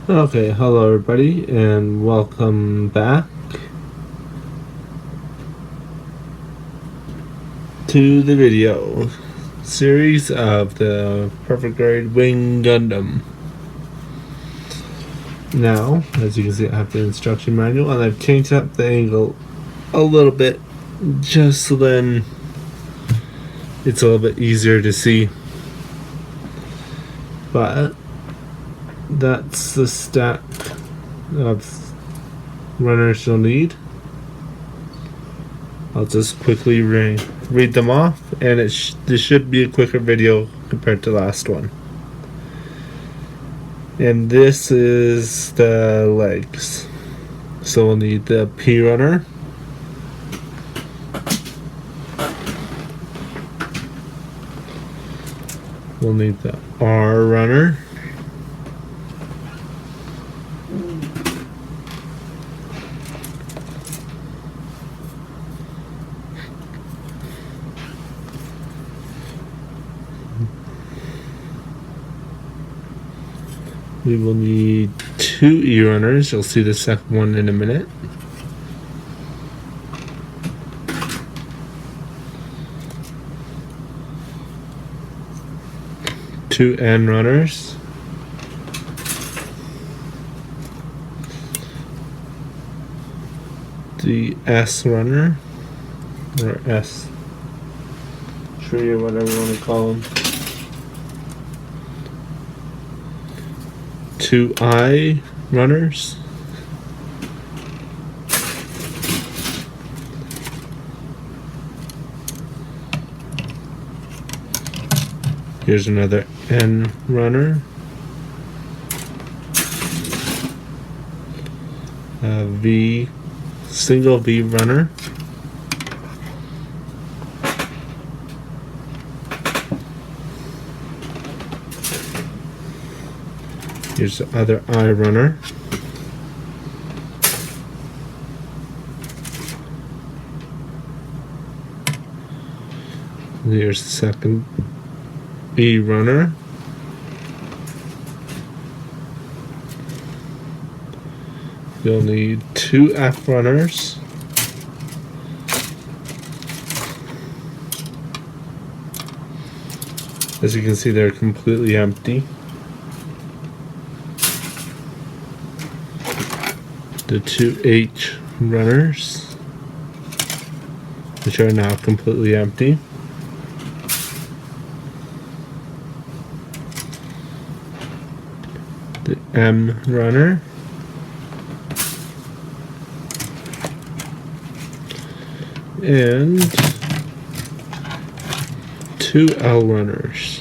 Okay, hello everybody, and welcome back to the video series of the Perfect Grade Wing Gundam. Now, as you can see, I have the instruction manual, and I've changed up the angle a little bit, just so then it's a little bit easier to see. But that's the stack of runners you'll need. I'll just quickly read them off, and this should be a quicker video compared to the last one. And this is the legs. So we'll need the P runner, we'll need the R runner, we will need 2 E runners. You'll see the second one in a minute. Two N runners. The S runner, or S tree, or whatever you want to call them. 2 I runners. Here's another N runner. V, single V runner. Here's the other I runner. Here's the second E runner. You'll need 2 F runners. As you can see, they're completely empty. The 2 H runners, which are now completely empty. The M runner. And 2 L runners.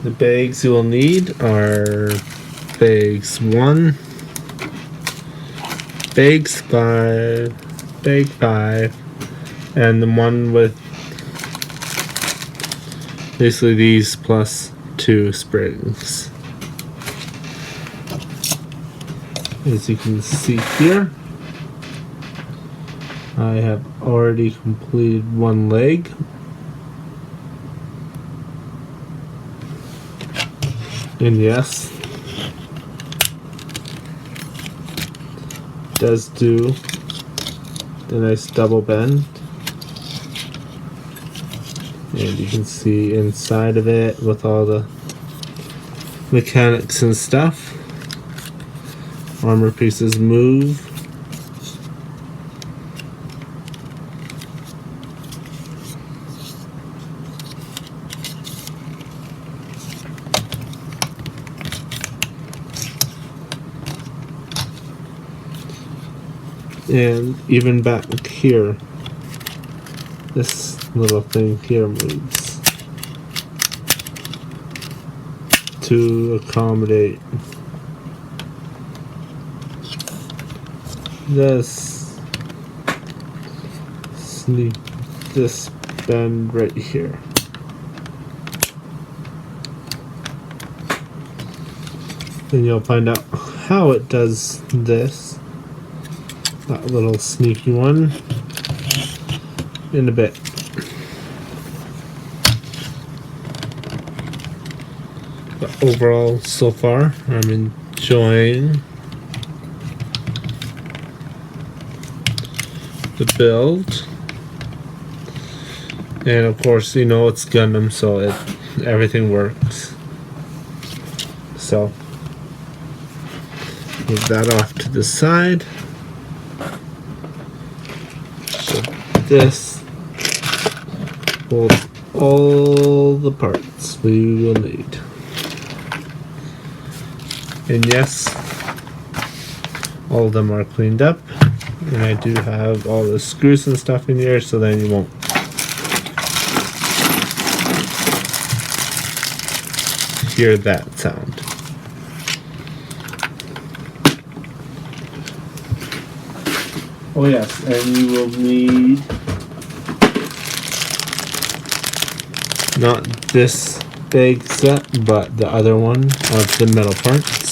The bags you will need are bags 1, bags 5, bag 5, and the one with basically these plus 2 springs. As you can see here, I have already completed 1 leg. And yes, does do the nice double bend. And you can see inside of it with all the mechanics and stuff. Armor pieces move. And even back here, this little thing here moves to accommodate this bend right here. And you'll find out how it does this, that little sneaky one, in a bit. But overall, so far, I'm enjoying the build. And of course, you know, it's Gundam, so everything works. So move that off to the side. So this holds all the parts we will need. And yes, all of them are cleaned up. And I do have all the screws and stuff in here, so then you won't hear that sound. Oh yes, and you will need not this big set, but the other one of the metal parts.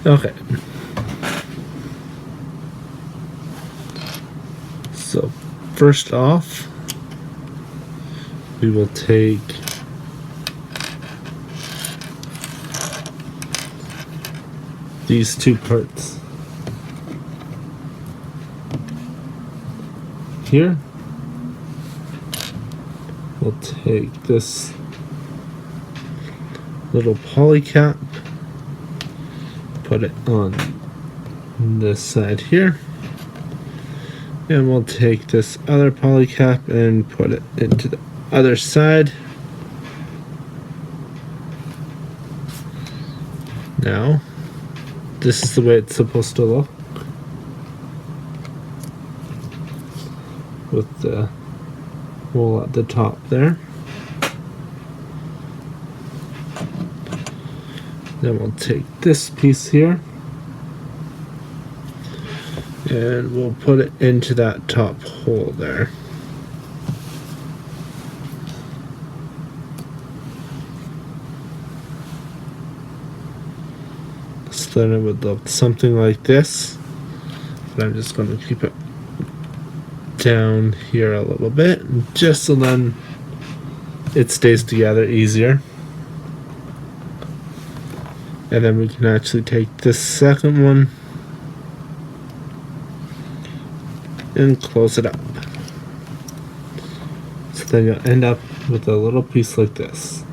Okay. So first off, we will take these two parts here. We'll take this little poly cap, put it on this side here, and we'll take this other poly cap and put it into the other side. Now, this is the way it's supposed to look with the hole at the top there. Then we'll take this piece here and we'll put it into that top hole there. So then it would look something like this, but I'm just going to keep it down here a little bit just so then it stays together easier. And then we can actually take this second one and close it up. So then you'll end up with a little piece like this.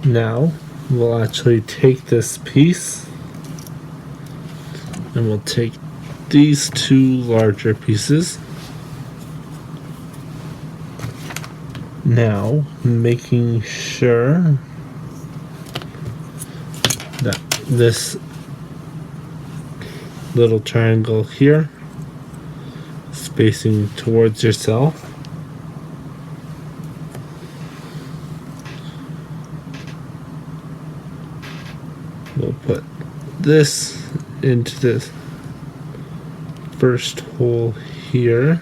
Now we'll actually take this piece and we'll take these two larger pieces. Now making sure that this little triangle here is facing towards yourself. We'll put this into this first hole here.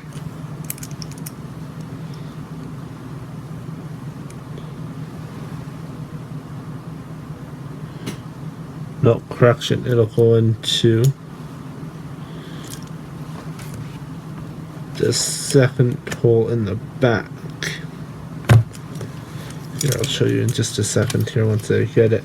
No, correction, it'll go into the second hole in the back. Here, I'll show you in just a second here once I get it.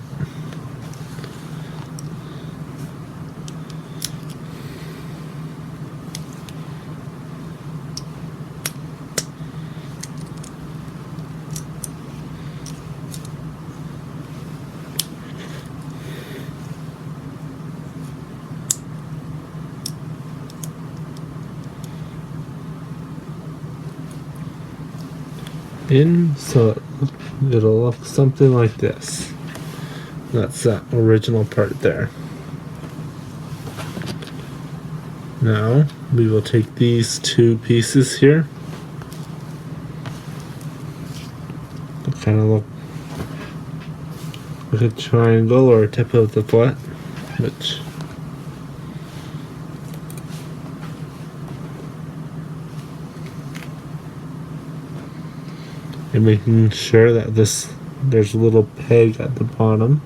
In, so it'll look something like this. That's that original part there. Now we will take these two pieces here. They kind of look like a triangle or a tip of the foot, which and making sure that there's a little peg at the bottom.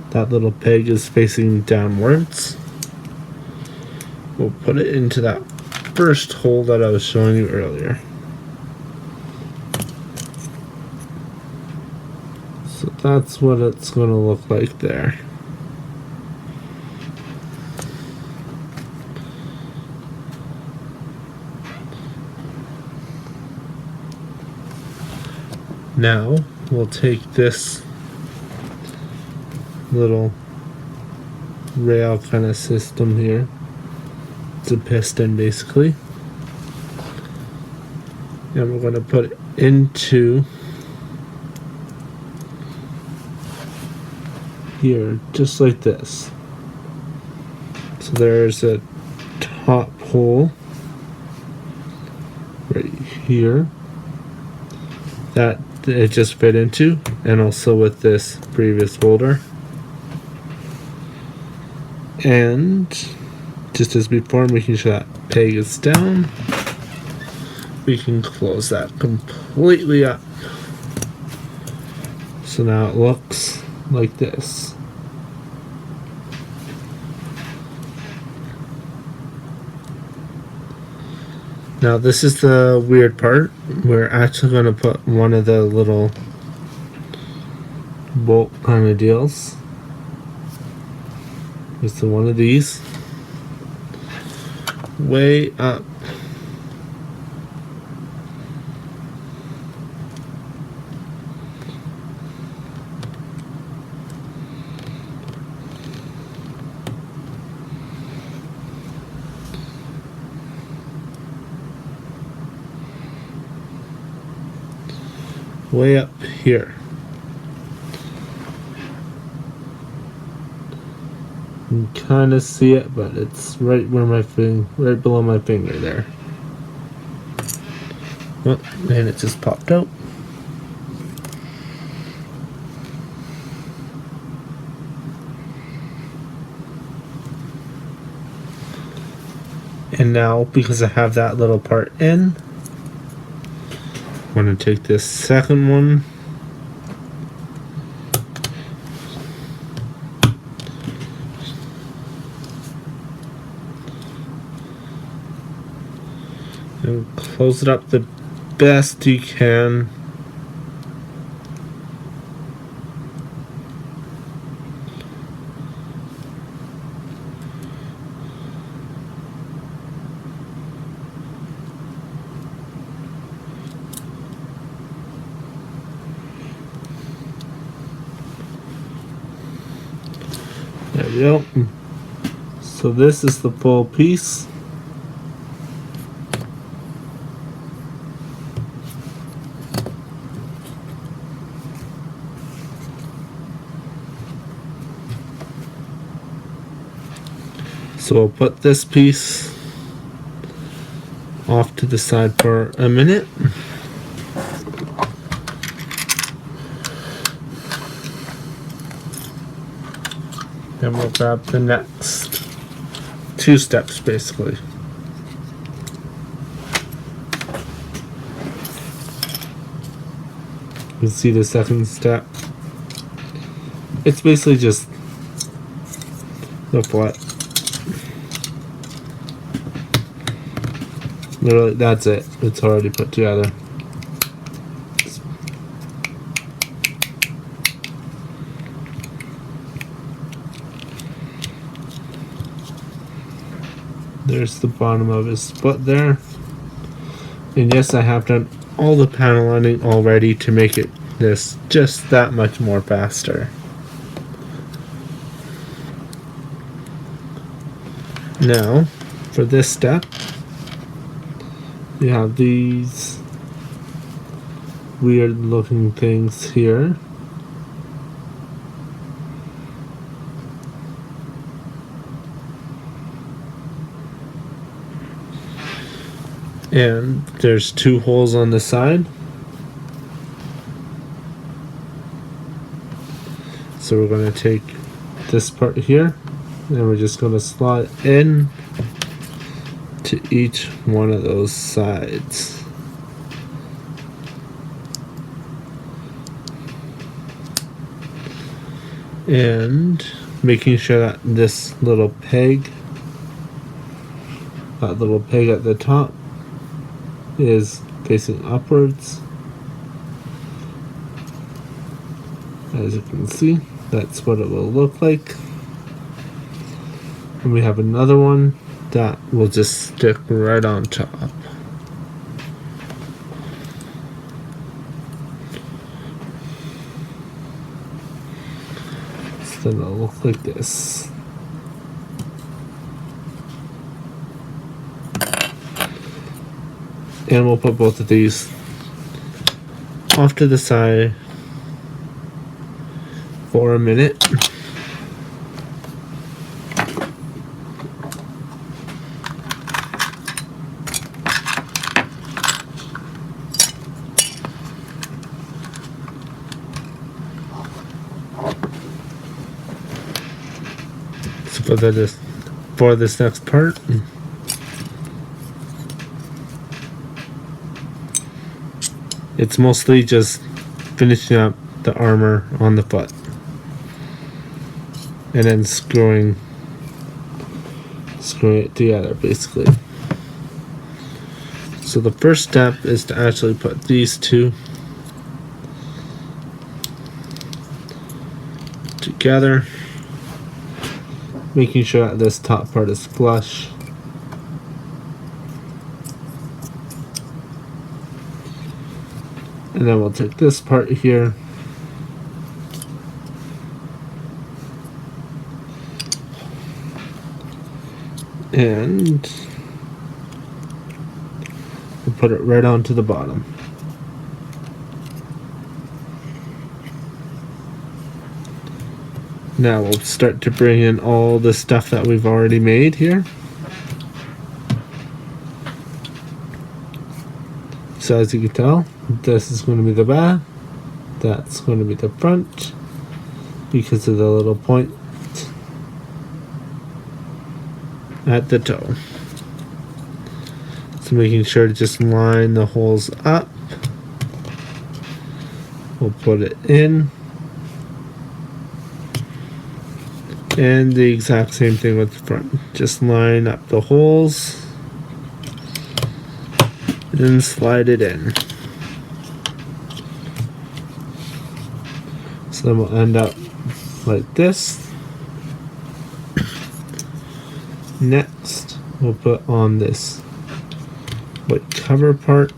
That little peg is facing downwards. We'll put it into that first hole that I was showing you earlier. So that's what it's going to look like there. Now we'll take this little rail kind of system here. It's a piston basically. And we're going to put it into here, just like this. So there's a top hole right here that it just fit into, and also with this previous holder. And just as before, making sure that peg is down, we can close that completely up. So now it looks like this. Now this is the weird part. We're actually going to put one of the little bolt kind of deals. It's one of these way up. Way up here. You can kind of see it, but it's right where my right below my finger there. Oh, and it just popped out. And now, because I have that little part in, I'm going to take this second one and close it up the best you can. There we go. So this is the full piece. So we'll put this piece off to the side for a minute. Then we'll grab the next 2 steps basically. You see the second step? It's basically just the foot. Literally, that's it. It's already put together. There's the bottom of his foot there. And yes, I have done all the panel lining already to make it this just that much more faster. Now, for this step, you have these weird looking things here. And there's 2 holes on the side. So we're going to take this part here and we're just going to slot in to each one of those sides. And making sure that this little peg, that little peg at the top, is facing upwards. As you can see, that's what it will look like. And we have another one that will just stick right on top. So then it'll look like this. And we'll put both of these off to the side for a minute. So for this next part, it's mostly just finishing up the armor on the foot and then screwing it together basically. So the first step is to actually put these 2 together, making sure that this top part is flush. And then we'll take this part here and we'll put it right onto the bottom. Now we'll start to bring in all the stuff that we've already made here. So as you can tell, this is going to be the back, that's going to be the front because of the little point at the toe. So making sure to just line the holes up. We'll put it in. And the exact same thing with the front. Just line up the holes and slide it in. So then we'll end up like this. Next, we'll put on this white cover part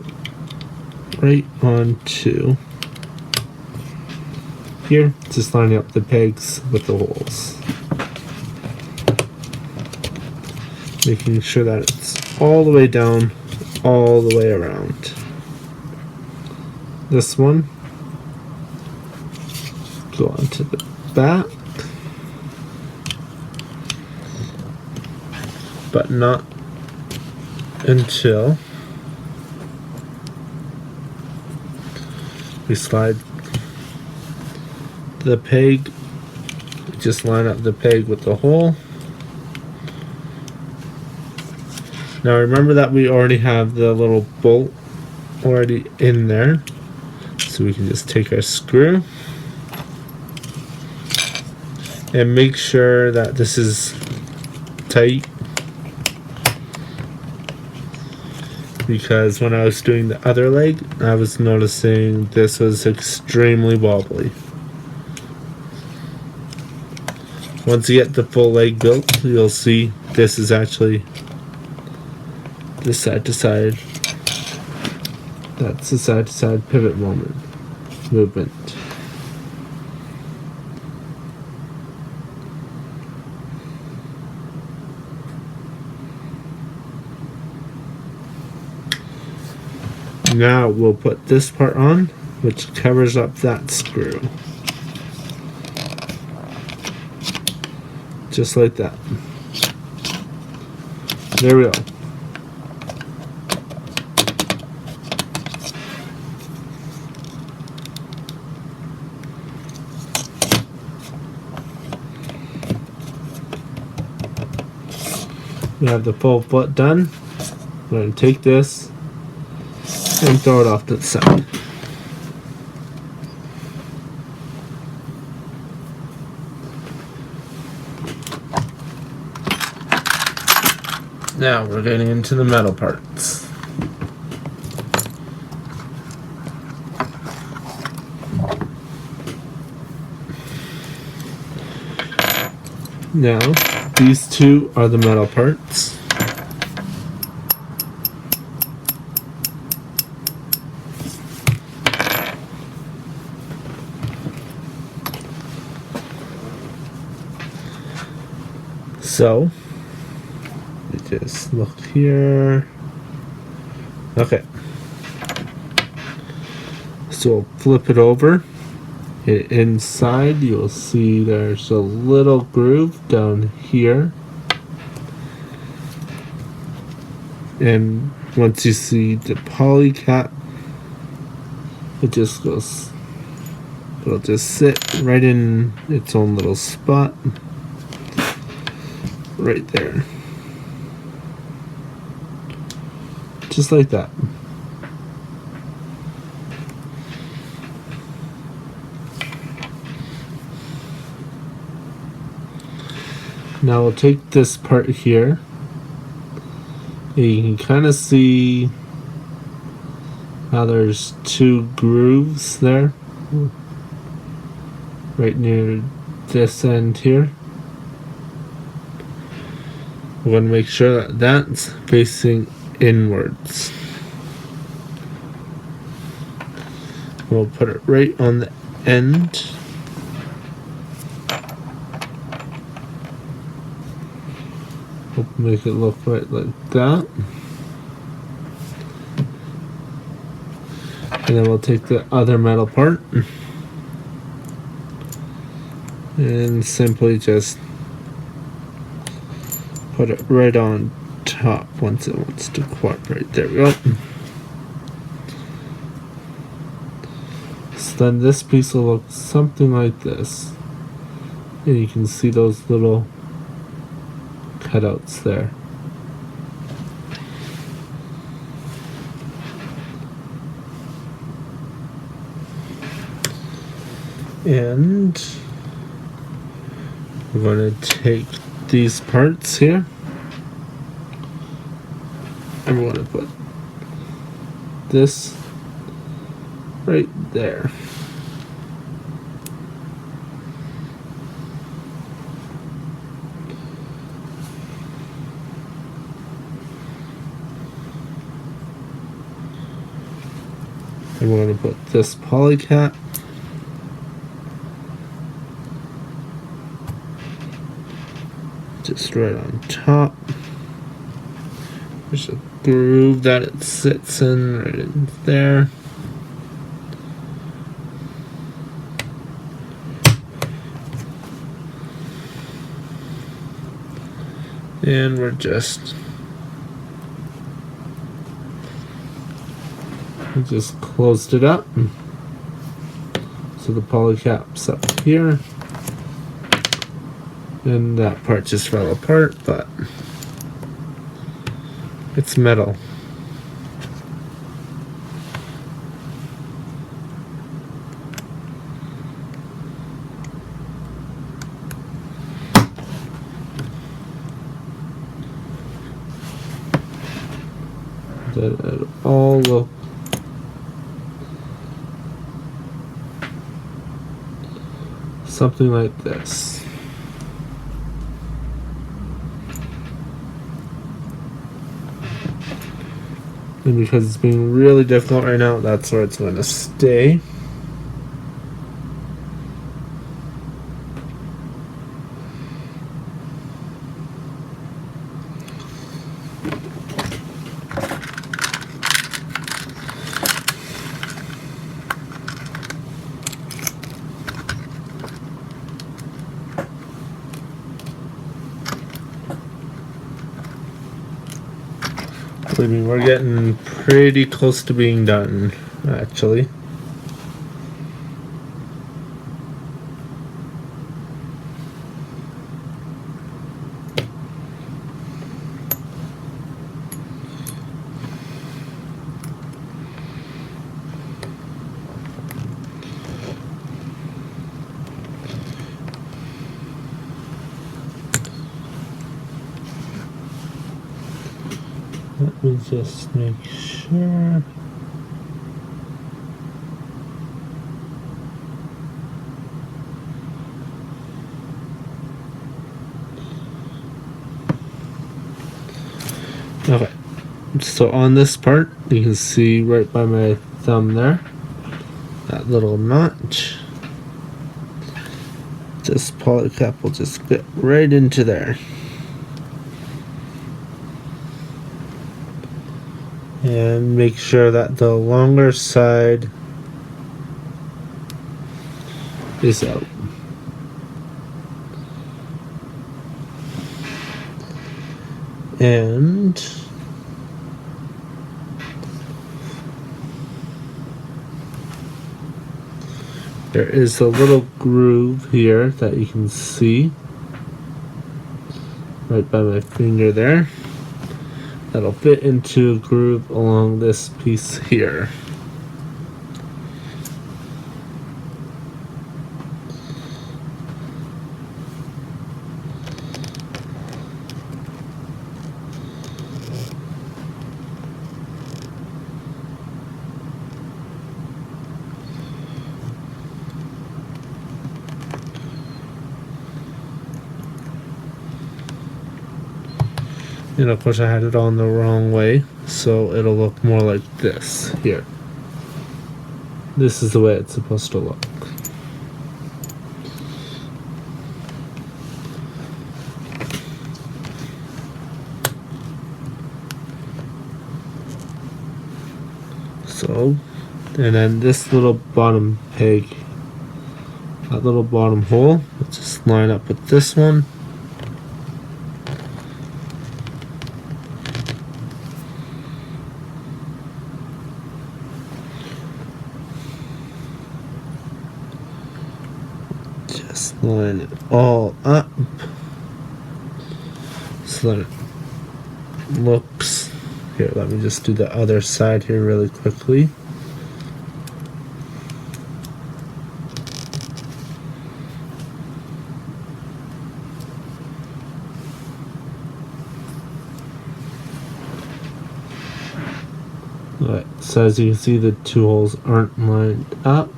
right onto here, just lining up the pegs with the holes. Making sure that it's all the way down, all the way around. This one, go onto the back, but not until we slide the peg just line up the peg with the hole. Now remember that we already have the little bolt already in there, so we can just take our screw and make sure that this is tight, because when I was doing the other leg I was noticing this was extremely wobbly. Once you get the full leg built, you'll see this is actually the side to side. That's the side to side pivot movement. Now we'll put this part on, which covers up that screw. Just like that. There we go. We have the full foot done. We're going to take this and throw it off to the side. Now we're getting into the metal parts. Now, these two are the metal parts. So, just look here. Okay. So we'll flip it over. Inside you'll see there's a little groove down here. And once you see the poly cap, it just goes, it'll just sit right in its own little spot. Right there. Just like that. Now we'll take this part here. You can kind of see how there's two grooves there. Right near this end here. We're going to make sure that that's facing inwards. We'll put it right on the end. We'll make it look right like that. And then we'll take the other metal part and simply just put it right on top once it wants to cooperate. There we go. So then this piece will look something like this. And you can see those little cutouts there. And we're going to take these parts here and we're going to put this right there. And we're going to put this poly cap just right on top. There's a groove that it sits in right in there. And we just closed it up. So the poly cap's up here. And that part just fell apart, but it's metal. That it all look something like this. And because it's being really difficult right now, that's where it's going to stay. Believe me, we're getting pretty close to being done, actually. Let me just make sure. Okay, so on this part, you can see right by my thumb there, that little notch. This polycap will just fit right into there. And make sure that the longer side is out. And there is a little groove here that you can see right by my finger there. That'll fit into a groove along this piece here. And of course I had it on the wrong way, so it'll look more like this here. This is the way it's supposed to look. So, and then this little bottom peg, that little bottom hole, let's just line up with this one. Just line it all up so that it looks. Here, let me just do the other side here really quickly. Alright, so as you can see, the two holes aren't lined up.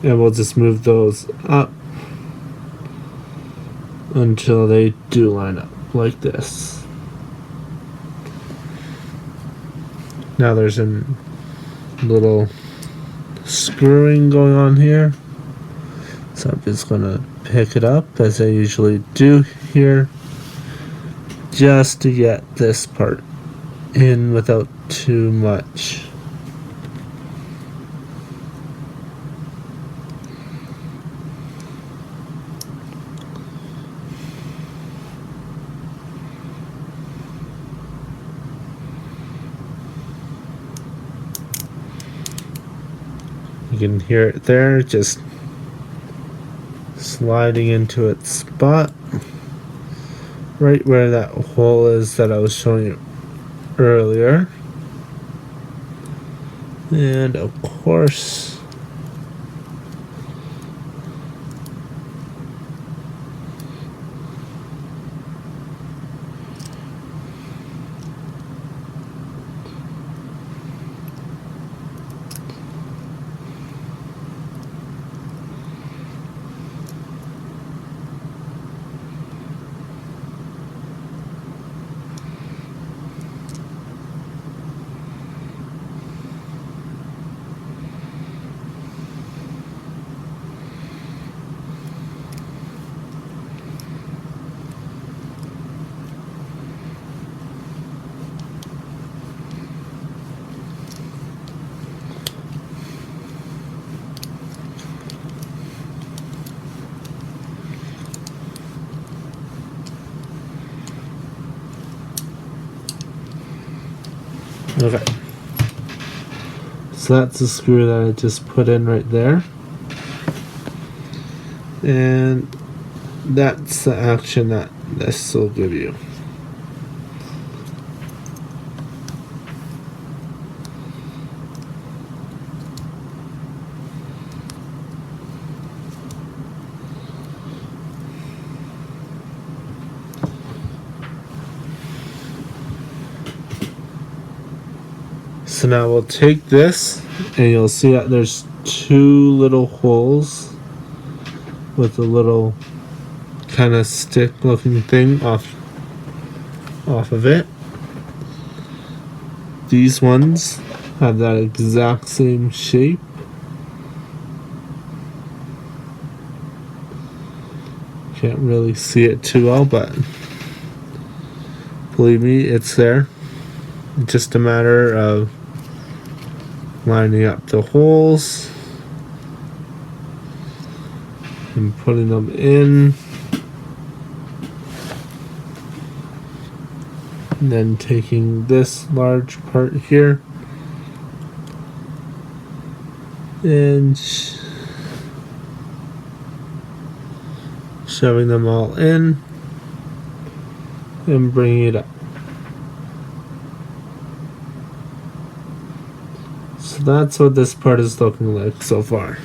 And we'll just move those up until they do line up like this. Now there's a little screwing going on here, so I'm just gonna pick it up as I usually do here, just to get this part in without too much. You can hear it there, just sliding into its spot right where that hole is that I was showing you earlier. And of course, okay. So that's the screw that I just put in right there. And that's the action that this will give you. So now we'll take this, and you'll see that there's two little holes with a little kind of stick looking thing off of it. These ones have that exact same shape. Can't really see it too well, but believe me, it's there. It's just a matter of lining up the holes and putting them in, and then taking this large part here and shoving them all in and bringing it up. So that's what this part is looking like so far.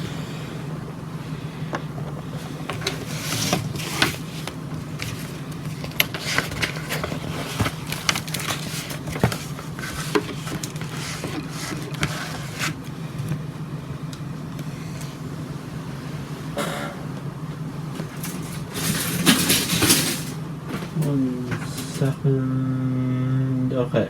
Second. Okay.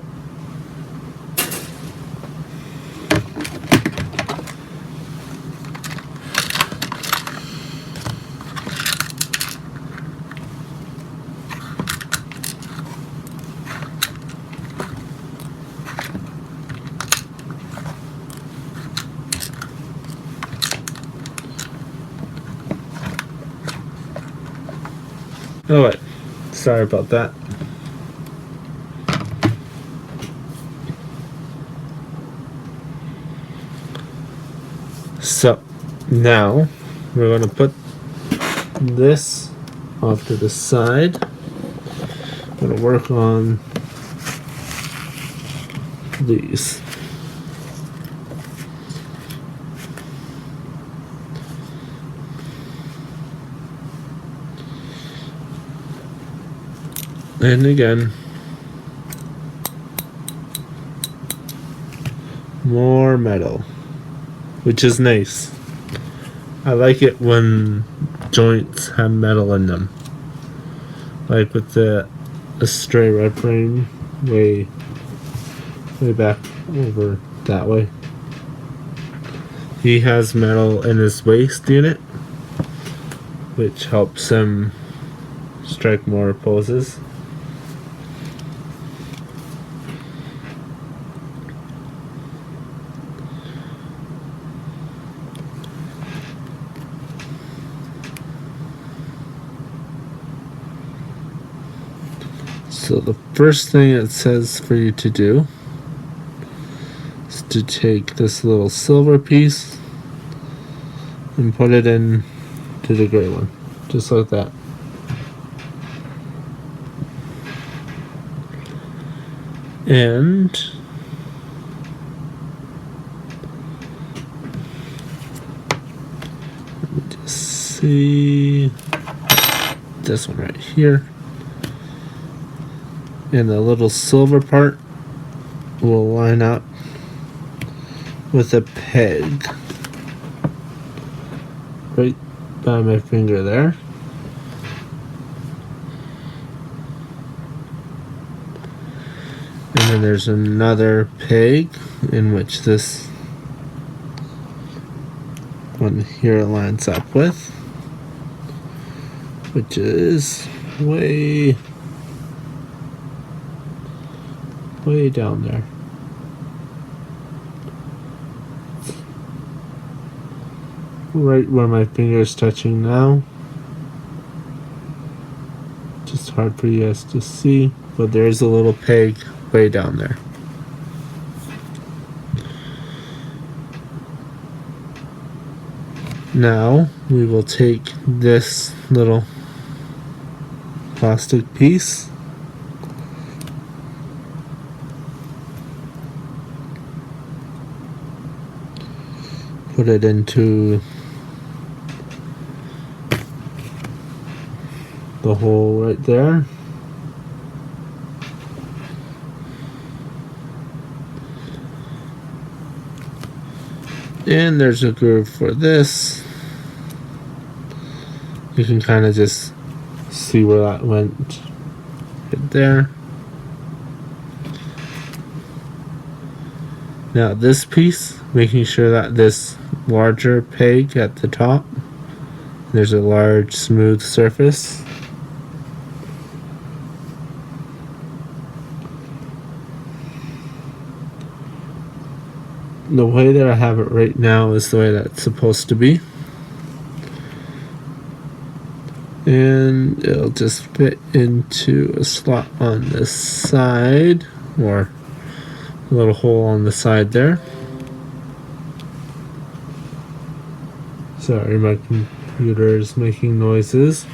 Oh wait, sorry about that. So now we're going to put this off to the side. I'm going to work on these. And again, more metal, which is nice. I like it when joints have metal in them, like with the stray red frame way back over that way. He has metal in his waist unit, which helps him strike more poses. So the first thing it says for you to do is to take this little silver piece and put it in to the gray one, just like that. And let me just see this one right here. And the little silver part will line up with a peg right by my finger there. And then there's another peg in which this one here lines up with, which is way down there. Right where my finger is touching now. Just hard for you guys to see, but there is a little peg way down there. Now we will take this little plastic piece, put it into the hole right there. And there's a groove for this. You can kind of just see where that went right there. Now this piece, making sure that this larger peg at the top, there's a large smooth surface. The way that I have it right now is the way that's supposed to be. And it'll just fit into a slot on this side, or a little hole on the side there. Sorry, my computer is making noises.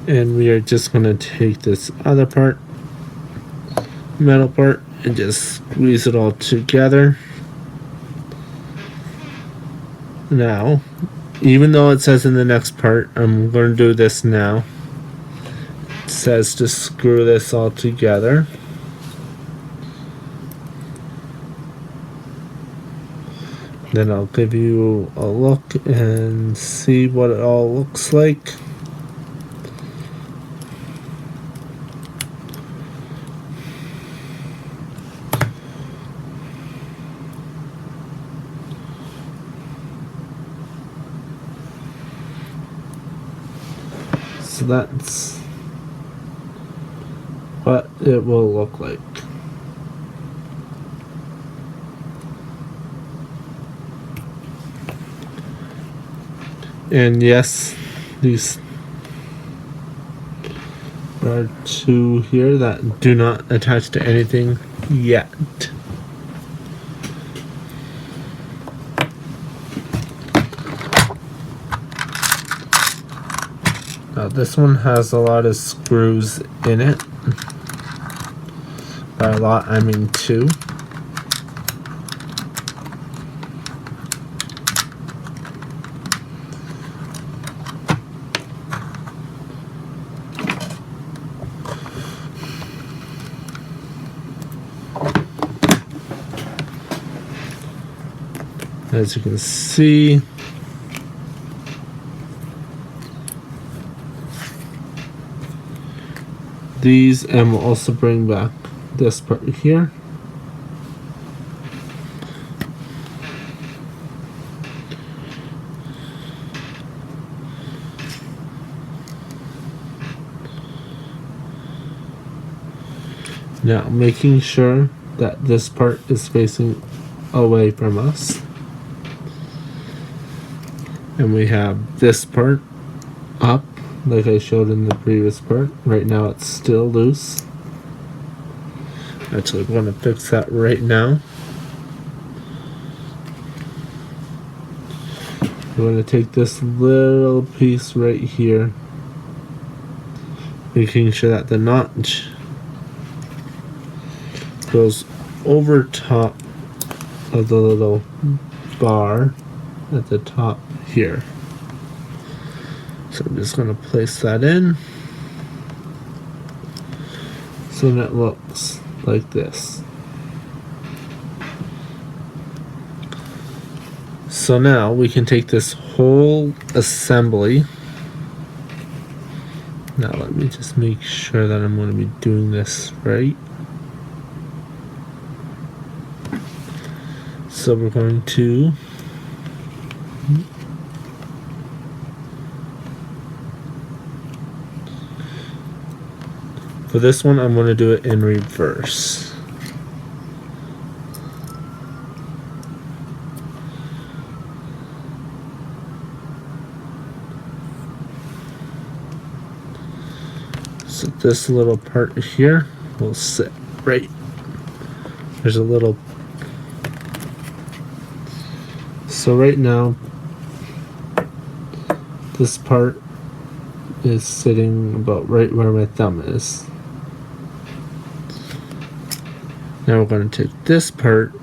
And we are just going to take this other part, metal part, and just squeeze it all together. Now, even though it says in the next part, I'm going to do this now. It says to screw this all together. Then I'll give you a look and see what it all looks like. So that's what it will look like. And yes, these are two here that do not attach to anything yet. Now this one has a lot of screws in it. By a lot, I mean two. As you can see, these, and we'll also bring back this part here. Now, making sure that this part is facing away from us. And we have this part up, like I showed in the previous part. Right now it's still loose. Actually, we're going to fix that right now. We're going to take this little piece right here, making sure that the notch goes over top of the little bar at the top here. So I'm just going to place that in so that it looks like this. So now we can take this whole assembly. Now let me just make sure that I'm going to be doing this right. So we're going to for this one, I'm going to do it in reverse. So this little part here will sit right. There's a little. So right now, this part is sitting about right where my thumb is. Now we're going to take this part.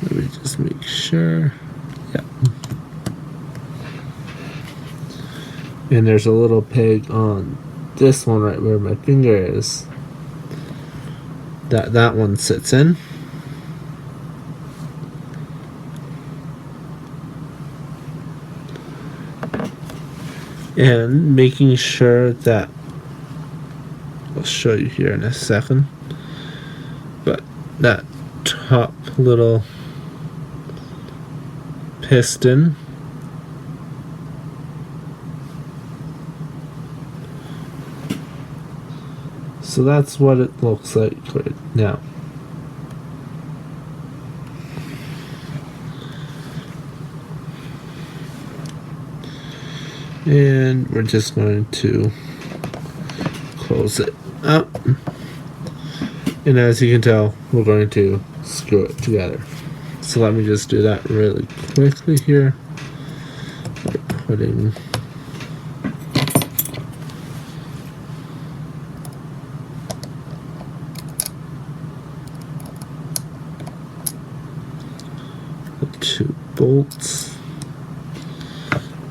Let me just make sure. Yeah. And there's a little peg on this one right where my finger is. That one sits in. And making sure that, I'll show you here in a second, but that top little piston so that's what it looks like right now. And we're just going to close it up. And as you can tell, we're going to screw it together. So let me just do that really quickly here by putting the 2 bolts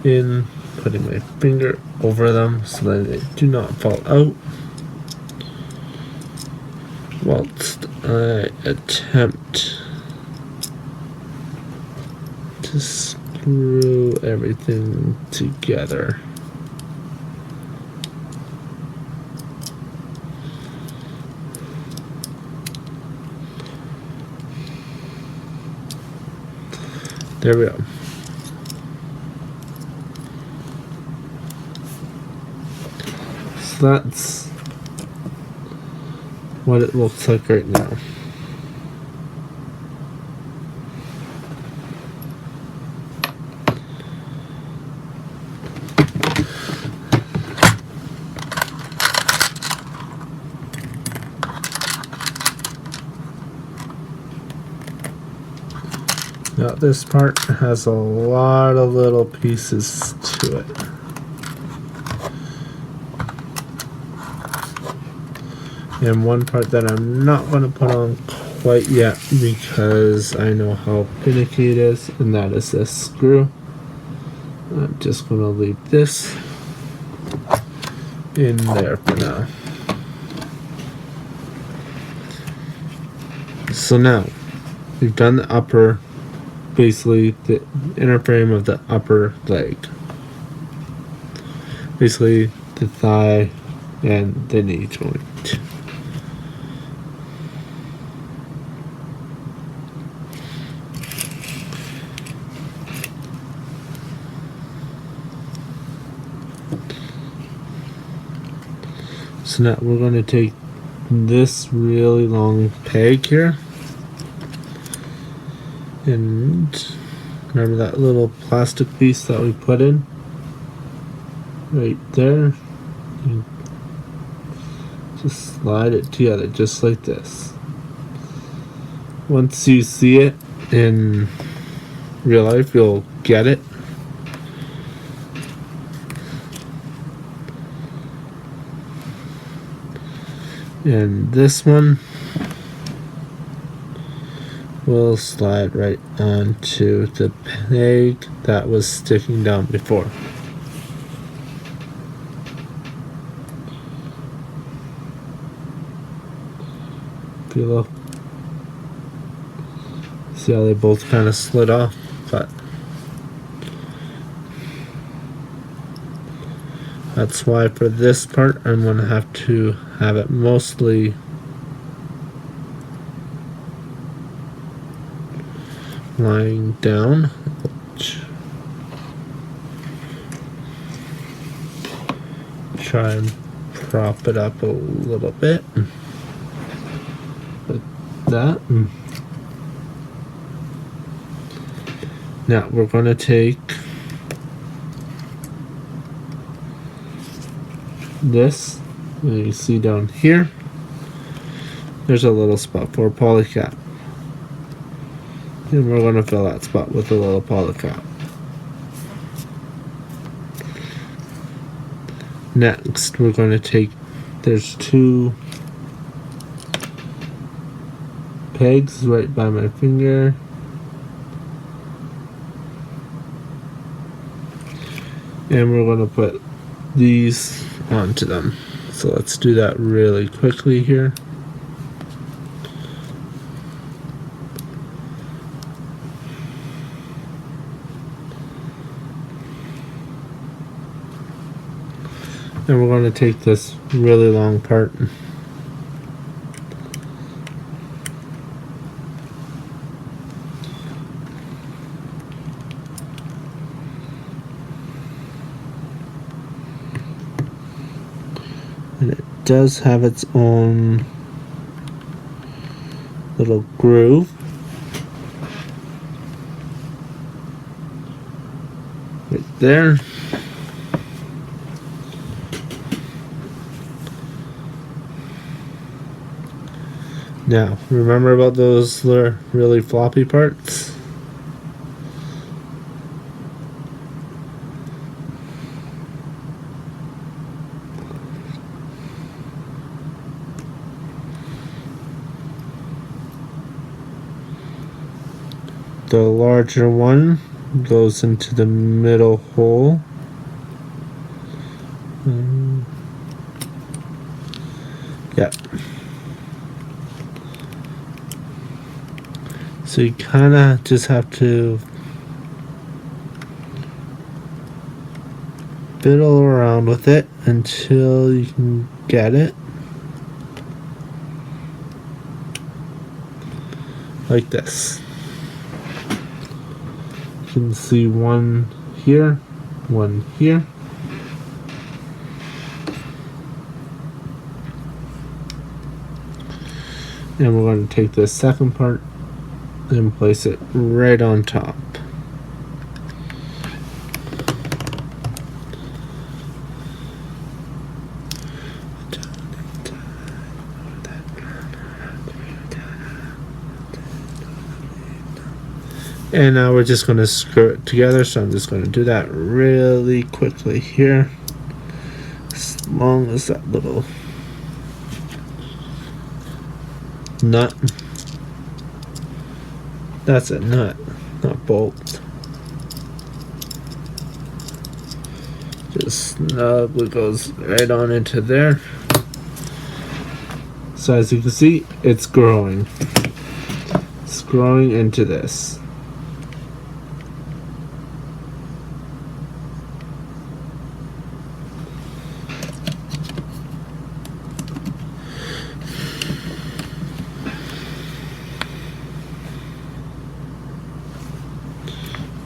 in, putting my finger over them so that they do not fall out whilst I attempt to screw everything together. There we go. So that's what it looks like right now. Now this part has a lot of little pieces to it. And one part that I'm not going to put on quite yet because I know how finicky it is, and that is this screw. I'm just going to leave this in there for now. So now we've done the upper, basically the inner frame of the upper leg, basically the thigh and the knee joint. So now we're going to take this really long peg here and Remember that little plastic piece that we put in? Right there. You just slide it together just like this. Once you see it in real life, you'll get it. And this one will slide right onto the peg that was sticking down before. Below. See how they both kind of slid off, but that's why for this part I'm going to have to have it mostly lying down. Try and prop it up a little bit like that. Now we're going to take this, and you see down here there's a little spot for a polycap, and we're going to fill that spot with a little polycap. Next we're going to take, there's two pegs right by my finger, and we're going to put these onto them. So let's do that really quickly here. And we're going to take this really long part and it does have its own little groove. Right there. Now, remember about those really floppy parts? The larger one goes into the middle hole. Yeah. So you kind of just have to fiddle around with it until you can get it. Like this. You can see one here, one here. And we're going to take this second part and place it right on top. And now we're just going to screw it together, so I'm just going to do that really quickly here. As long as that little nut, that's a nut, not bolt. Just snugly goes right on into there. So as you can see, it's growing. It's growing into this.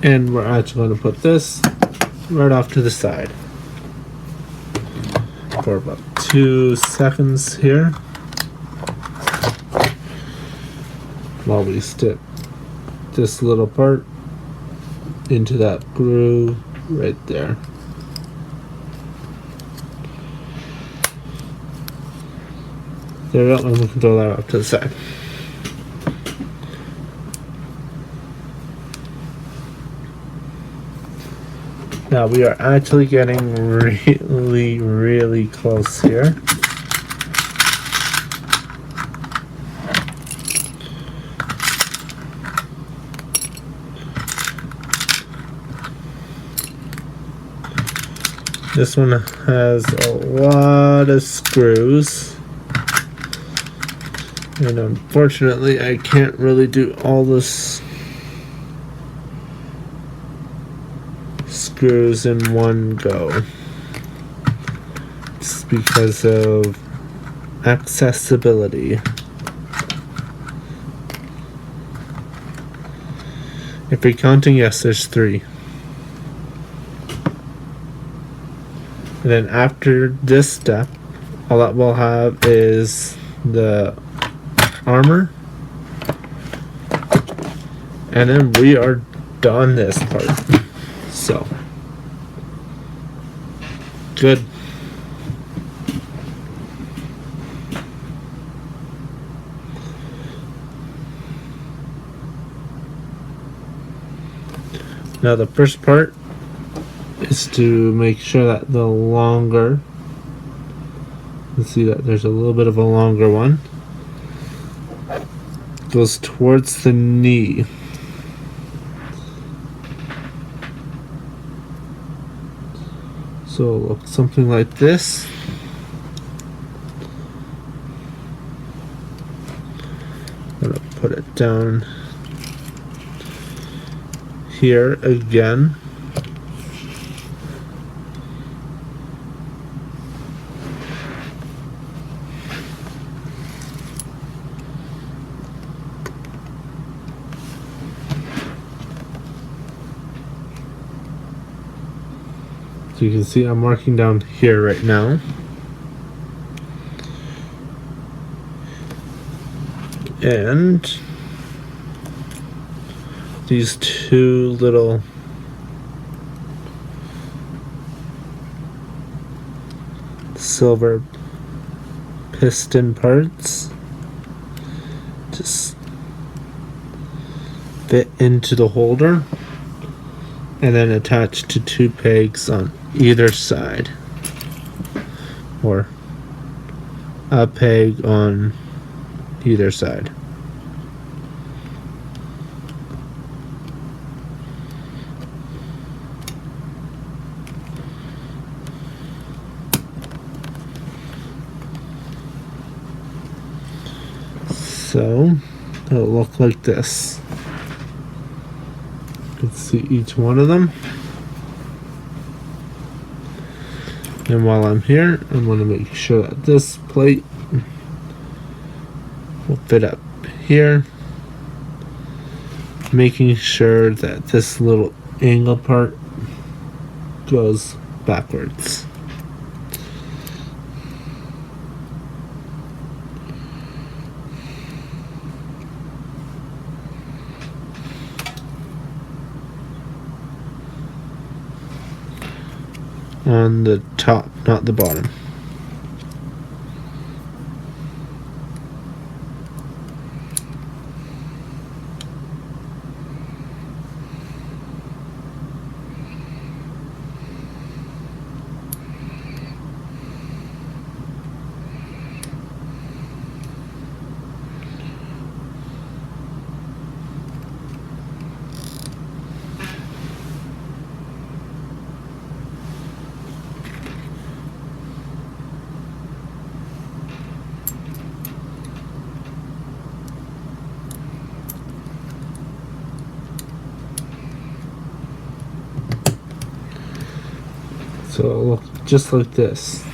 And we're actually going to put this right off to the side for about 2 seconds here while we stick this little part into that groove right there. There we go, and we can throw that off to the side. Now we are actually getting really, really close here. This one has a lot of screws. And unfortunately, I can't really do all this screws in one go. Just because of accessibility. If you're counting, yes, there's 3. And then after this step, all that we'll have is the armor. And then we are done this part. So, good. Now the first part is to make sure that the longer, let's see that there's a little bit of a longer one, goes towards the knee. So it'll look something like this. I'm gonna put it down here again. So you can see I'm marking down here right now. And these 2 little silver piston parts just fit into the holder and then attach to 2 pegs on either side, or a peg on either side. So it'll look like this. You can see each one of them. And while I'm here, I'm going to make sure that this plate will fit up here, making sure that this little angle part goes backwards. On the top, not the bottom. So it'll look just like this.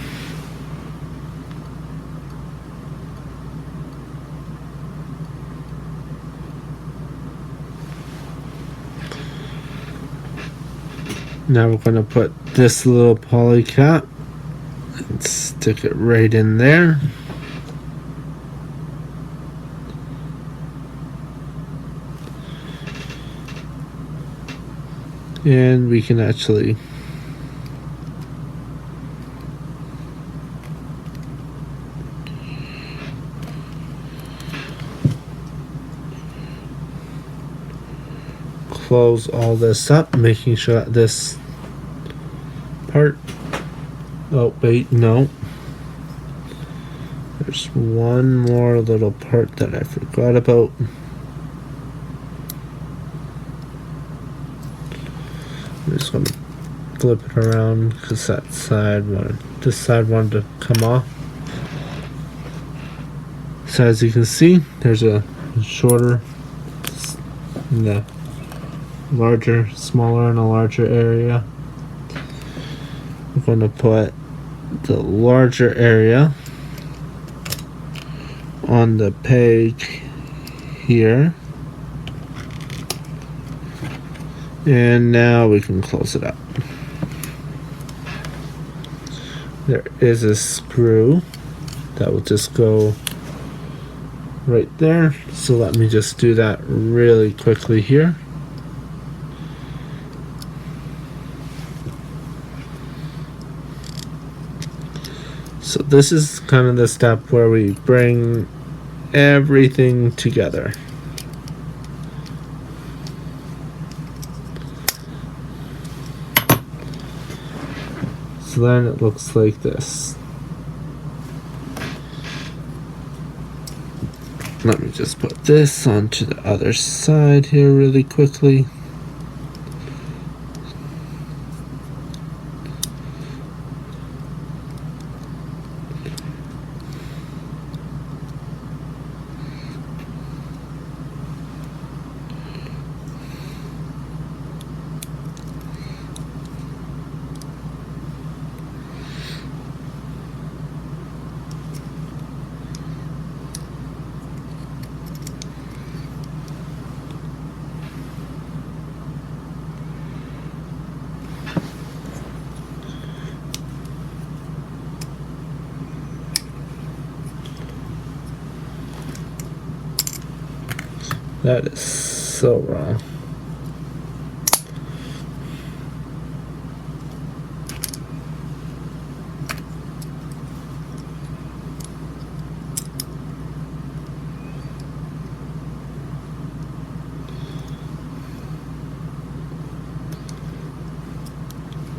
Now we're going to put this little poly cap and stick it right in there. And we can actually close all this up, making sure that this part, oh wait, no, there's one more little part that I forgot about. I'm just going to flip it around because that side wanted, this side wanted to come off. So as you can see, there's a shorter and a larger, smaller and a larger area. I'm going to put the larger area on the peg here. And now we can close it up. There is a screw that will just go right there. So let me just do that really quickly here. So this is kind of the step where we bring everything together. So then it looks like this. Let me just put this onto the other side here really quickly. That is so wrong.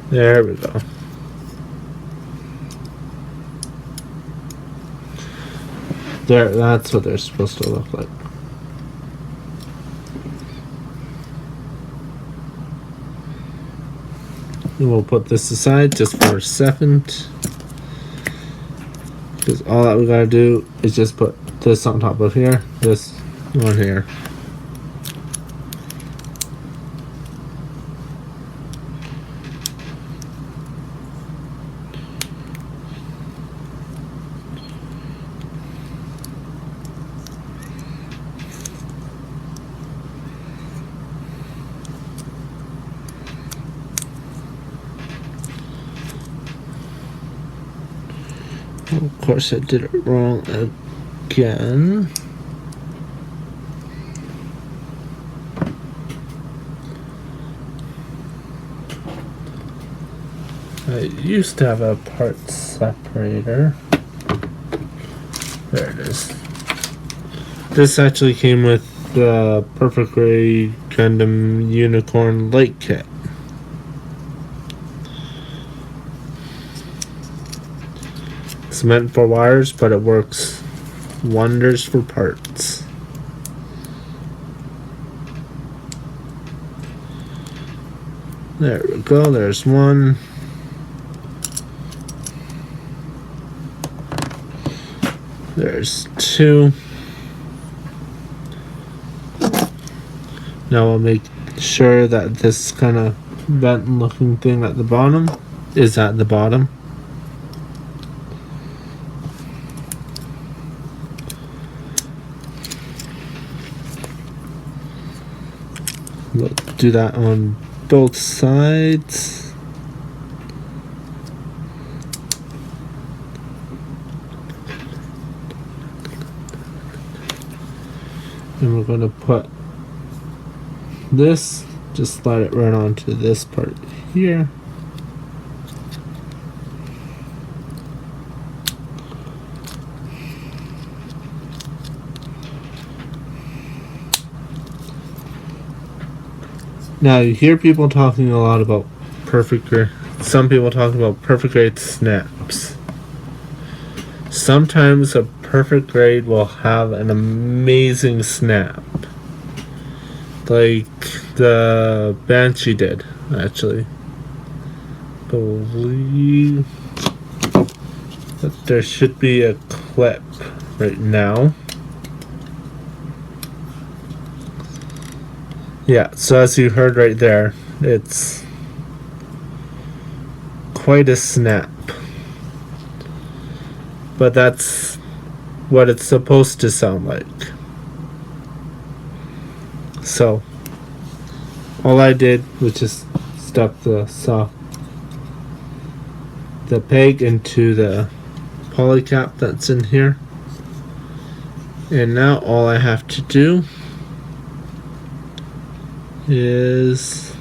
There we go. There, that's what they're supposed to look like. And we'll put this aside just for a second, because all that we gotta do is just put this on top of here, this on here. Of course, I did it wrong again. I used to have a part separator. There it is. This actually came with the Perfect Gray Gundam Unicorn Light Kit. It's meant for wires, but it works wonders for parts. There we go, there's one. There's two. Now I'll make sure that this kind of vent looking thing at the bottom is at the bottom. We'll do that on both sides. And we're going to put this just slide it right onto this part here. Now you hear people talking a lot about perfect grade. Some people talking about perfect grade snaps. Sometimes a perfect grade will have an amazing snap, like the Banshee did, actually. Believe that there should be a clip right now. Yeah, so as you heard right there, it's quite a snap. But that's what it's supposed to sound like. So, all I did was just stuck the peg into the polycap that's in here. And now all I have to do is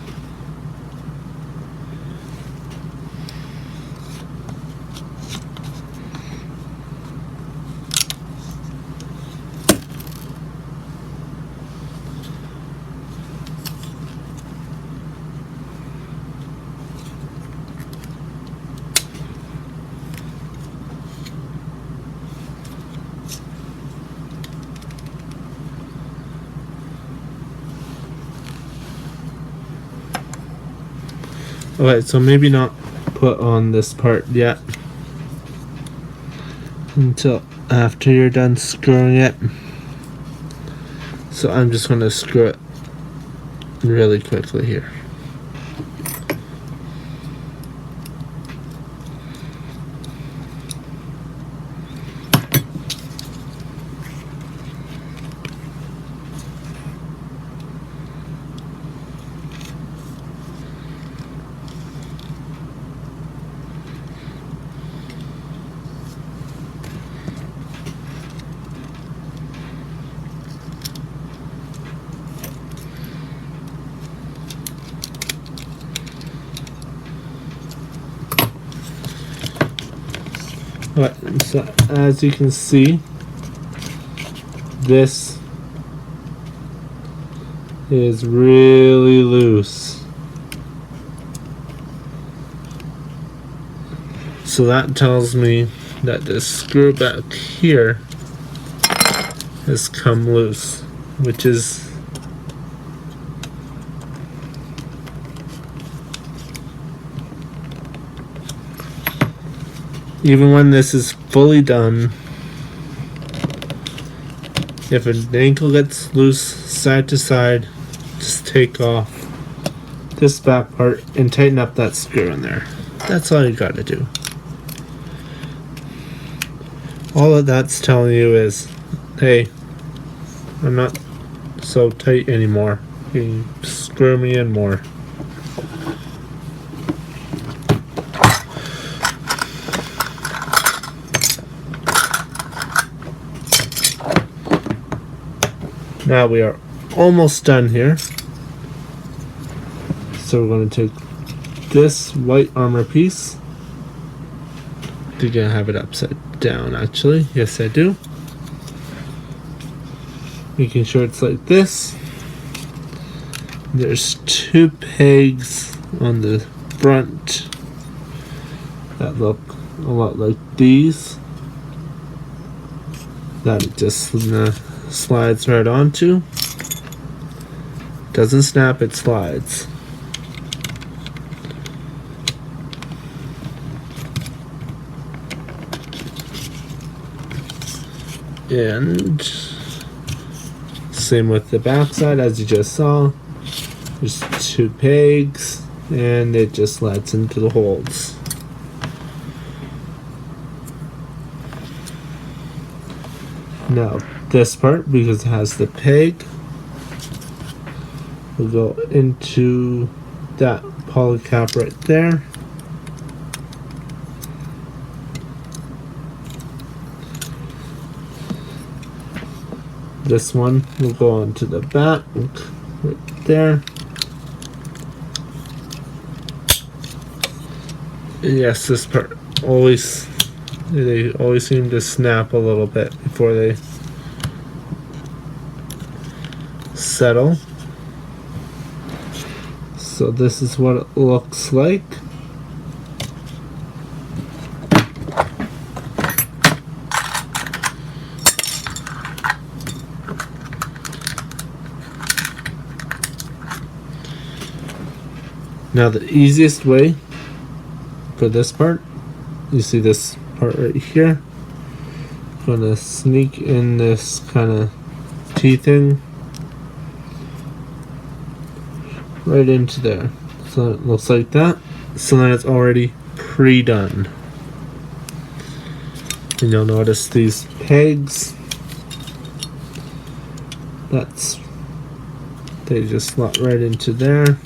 okay, so maybe not put on this part yet until after you're done screwing it. So I'm just going to screw it really quickly here. Alright, so as you can see, this is really loose. So that tells me that the screw back here has come loose, which is even when this is fully done, if an ankle gets loose side to side, just take off this back part and tighten up that screw in there. That's all you gotta do. All of that's telling you is, hey, I'm not so tight anymore. You can screw me in more. Now we are almost done here. So we're going to take this white armor piece. You're going to have it upside down, actually. Yes, I do. Making sure it's like this. There's two pegs on the front that look a lot like these. That it just slides right onto. Doesn't snap, it slides. And same with the back side, as you just saw. There's two pegs and it just slides into the holes. Now this part, because it has the peg, will go into that polycap right there. This one will go onto the back right there. Yes, this part always, they always seem to snap a little bit before they settle. So this is what it looks like. Now the easiest way for this part, you see this part right here, I'm gonna sneak in this kind of T-thing right into there. So it looks like that. So then it's already pre-done. And you'll notice these pegs, they just slot right into there.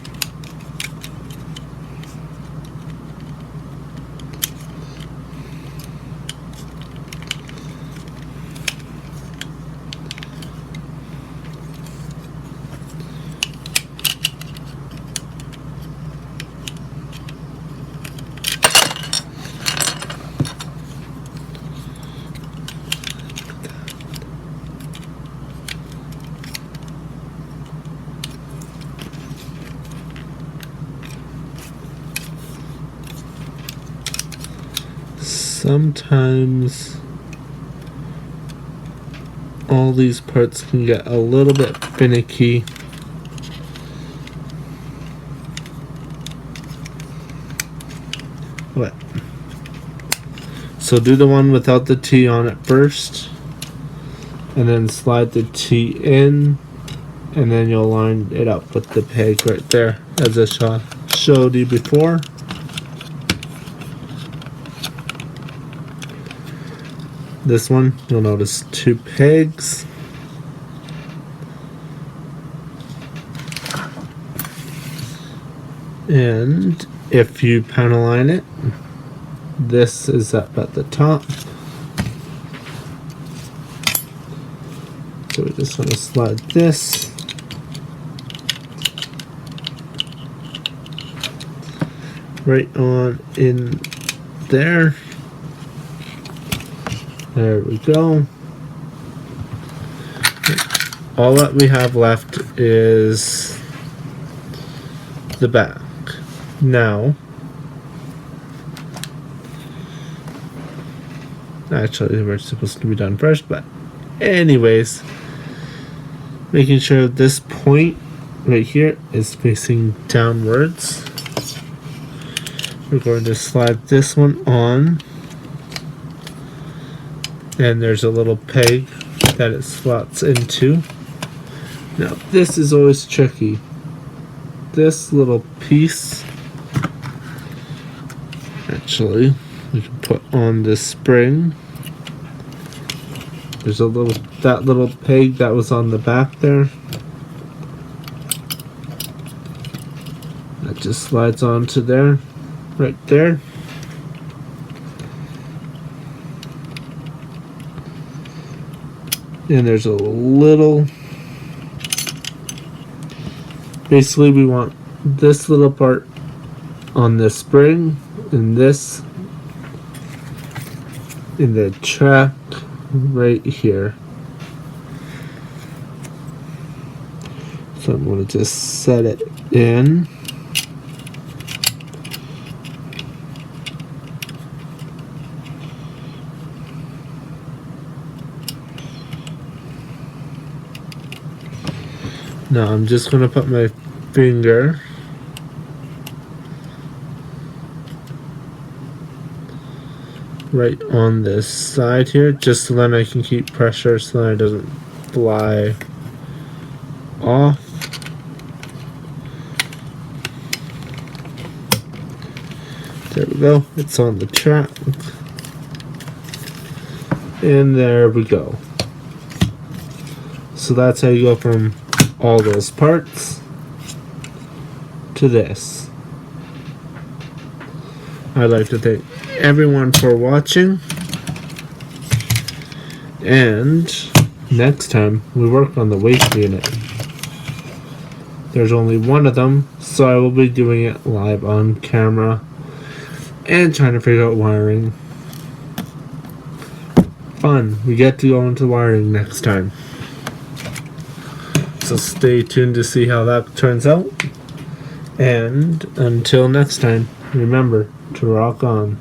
Sometimes all these parts can get a little bit finicky. What? So do the one without the T on it first, and then slide the T in, and then you'll line it up with the peg right there, as I showed you before. This one, you'll notice 2 pegs. And if you panel line it, this is up at the top. So we're just going to slide this. Right on in there. There we go. All that we have left is the back. Now, actually we're supposed to be done first, but anyways, making sure this point right here is facing downwards. We're going to slide this one on. And there's a little peg that it slots into. Now this is always tricky. This little piece, actually, we can put on this spring. There's that little peg that was on the back there. That just slides onto there, right there. And there's a little, basically we want this little part on the spring and this in the track right here. So I'm going to just set it in. Now I'm just going to put my finger right on this side here, just so then I can keep pressure so that it doesn't fly off. There we go, it's on the track. And there we go. So that's how you go from all those parts to this. I'd like to thank everyone for watching, and next time we work on the waist unit. There's only one of them, so I will be doing it live on camera. and trying to figure out wiring. Fun. We get to go into wiring next time. So stay tuned to see how that turns out. And until next time, remember to rock on.